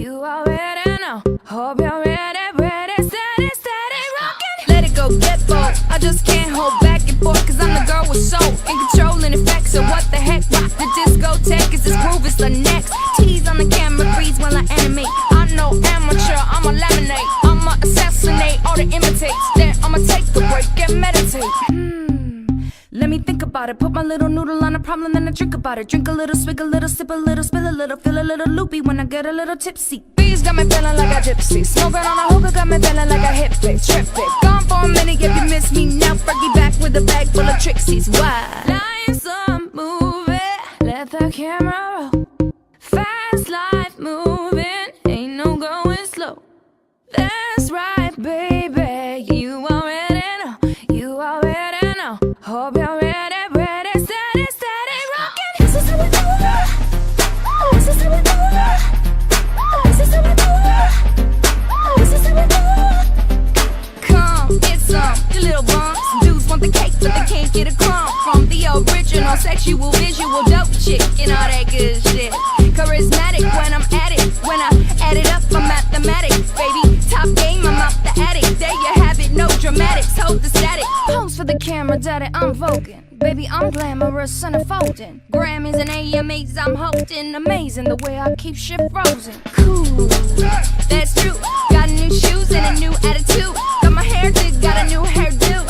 You already know. Hope you're ready, steady, rockin'. Let it go, get bold. I just can't hold back and forth, cause I'm the girl with soul and control and effects. So what the heck? Rock the discotheque, is this groove is the next. Tease on the camera, breeze while I animate. I'm no amateur, I'ma laminate. I'ma assassinate all the imitates. Then I'ma take a break and meditate. Let me think about it. Put my little noodle on a problem, then I drink about it. Drink a little, swig a little, sip a little, spill a little, feel a little loopy when I get a little tipsy. Bees got me feeling like a gypsy. Smoking on a hookah got me feeling like a hippie. Trip it. Gone for a minute if you miss me now. Fergie back with a bag full of tricksies. Why? Life's a movie. Let the camera roll. Fast life moving. Ain't no going slow. That's right, baby. You already know. You already know. Hope you're ready, steady, rockin'. This is how we do it. This is how we do it. This is how we do it. This is how we do it. Come, get some, you little bums. Dudes want the cake, but they can't get a crumb from the original sexual, visual, dope chick and all that good shit. Charismatic when I'm at it. When I add it up, I'm mathematic, baby. Top game, I'm out the attic. There you have it, no dramatics, hold the static. Pose for the camera, daddy, I'm voguing. Baby, I'm glamorous and unfolding. Grammys and AMAs, I'm holding. Amazing the way I keep shit frozen. Cool, that's true. Got new shoes and a new attitude. Got my hair did, got a new hairdo.